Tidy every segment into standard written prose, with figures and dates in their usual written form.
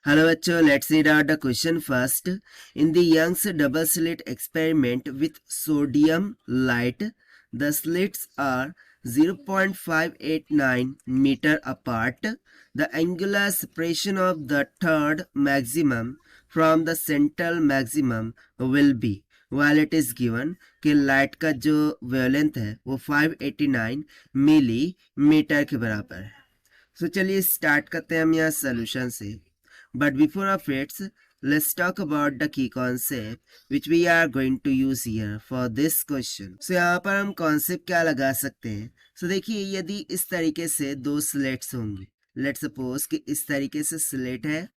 Hello bachcho, let's read out the question first. In the Young's double slit experiment with sodium light, the slits are 0.589 meter apart. The angular separation of the third maximum from the central maximum will be, while it is given कि light का जो wavelength है वो 589 millimetre के बराबर है. So चलिए start करते हैं हम यहाँ सोल्यूशन से. But before of it, let's talk about the key concept which we are going to use here for this question. So यहाँ पर हम concept क्या लगा सकते हैं? So देखिए यदि इस तरीके से दो slats होंगे, let's suppose कि इस तरीके से slat है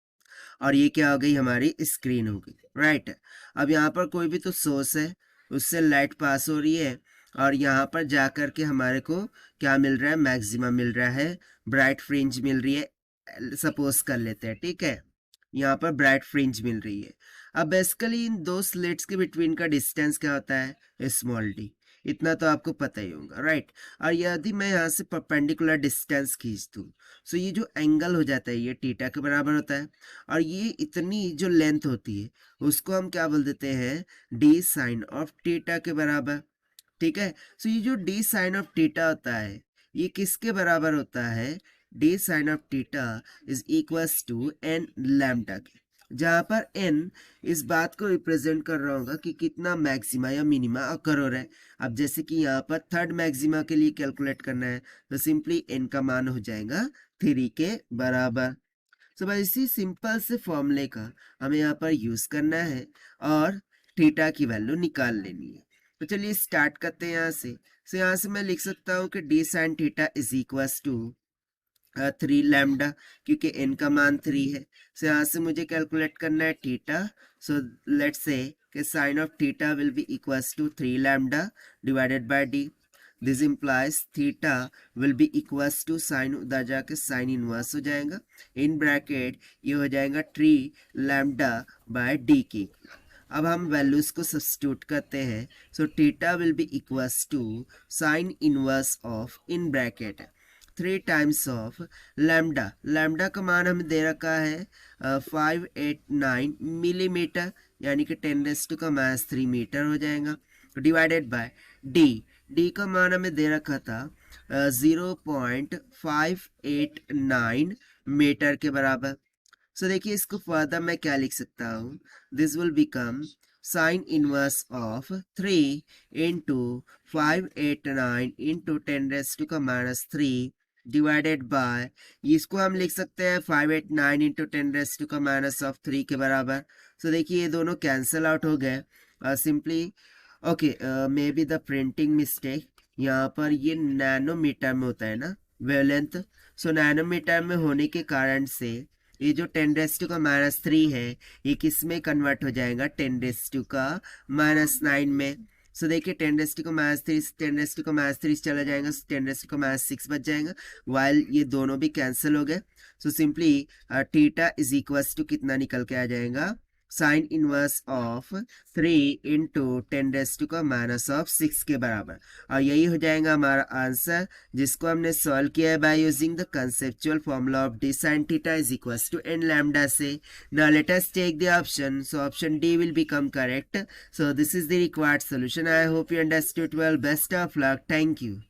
और ये क्या हो गई हमारी स्क्रीन हो गई, राइट. अब यहाँ पर कोई भी तो सोर्स है, उससे लाइट पास हो रही है और यहाँ पर जाकर के हमारे को क्या मिल रहा है, मैक्सिमम मिल रहा है, ब्राइट फ्रिंज मिल रही है, सपोज कर लेते हैं, ठीक है. यहाँ पर ब्राइट फ्रिंज मिल रही है. अब बेसिकली इन दो स्लेट्स के बिटवीन का डिस्टेंस क्या होता है, स्मॉल डी. इतना तो आपको पता ही होगा, राइट. और यदि मैं यहाँ से परपेंडिकुलर डिस्टेंस खींच दूँ, सो ये जो एंगल हो जाता है ये थीटा के बराबर होता है. और ये इतनी जो लेंथ होती है उसको हम क्या बोल देते हैं, डी साइन ऑफ थीटा के बराबर, ठीक है. सो ये जो डी साइन ऑफ थीटा होता है ये किसके बराबर होता है, D sine of theta is equals to N lambda के, जहां पर n इस बात को रिप्रेजेंट कर रहा होगा कि कितना मैक्सिमा या मिनिमा अकर हो रहा है. अब जैसे कि यहाँ पर थर्ड मैक्सिमा के लिए कैलकुलेट करना है तो सिंपली n का मान हो जाएगा 3 के बराबर. तो बस इसी सिंपल से फॉर्मूले का हमें यहाँ पर यूज करना है और थीटा की वैल्यू निकाल लेनी है. तो चलिए स्टार्ट करते हैं यहाँ से. तो यहाँ से मैं लिख सकता हूँ कि D sine theta is equals to 3 lambda, क्योंकि n का मान 3 है. सो यहाँ से मुझे कैलकुलेट करना है थीटा. सो लेट्स से कि sine of theta will be equals to 3 lambda divided by D. This implies theta will be equals to sine, उधर जाके साइन इनवर्स हो जाएगा, इन ब्रैकेट ये हो जाएगा 3 लैम्डा बाय डी की. अब हम वैल्यूज को सब्स्टिट्यूट करते हैं. So theta will be equals to sine inverse of, in bracket 3 times of lambda. Lambda का मान हमें दे रखा है 589 मिलीमीटर, यानी कि 10⁻³ मीटर हो जाएगा, डिवाइडेड बाय डी. डी का मान हमें दे रखा था 0.589 मीटर के बराबर. सो देखिए इसको फर्दर मैं क्या लिख सकता हूँ, this will become sign inverse of 3 into 589 into 10⁻³ divided by, इसको हम लिख सकते हैं 589 इंटू 10⁻³ के बराबर. सो देखिए ये दोनों कैंसल आउट हो गए. Simply okay, may be the printing mistake, यहाँ पर ये नैनोमीटर में होता है ना वेवलेंथ. सो नैनोमीटर में होने के कारण से ये जो 10⁻³ है ये किस में कन्वर्ट हो जाएगा, 10⁻⁻9 में. सो देखिए 10⁻³ 10⁻³ चला जाएगा, 10⁻6 बच जाएगा, वाइल ये दोनों भी कैंसिल हो गए. So simply theta is equals to कितना निकल के आ जाएगा, साइन इनवर्स ऑफ 3 इंटू 10⁻⁶ के बराबर. और यही हो जाएगा हमारा आंसर, जिसको हमने सॉल्व किया है by using the conceptual formula of d sine theta is equals to N lambda से. Now let us take the option. So option D will become correct. So this is the required solution. I hope you understood well. Best of luck. Thank you.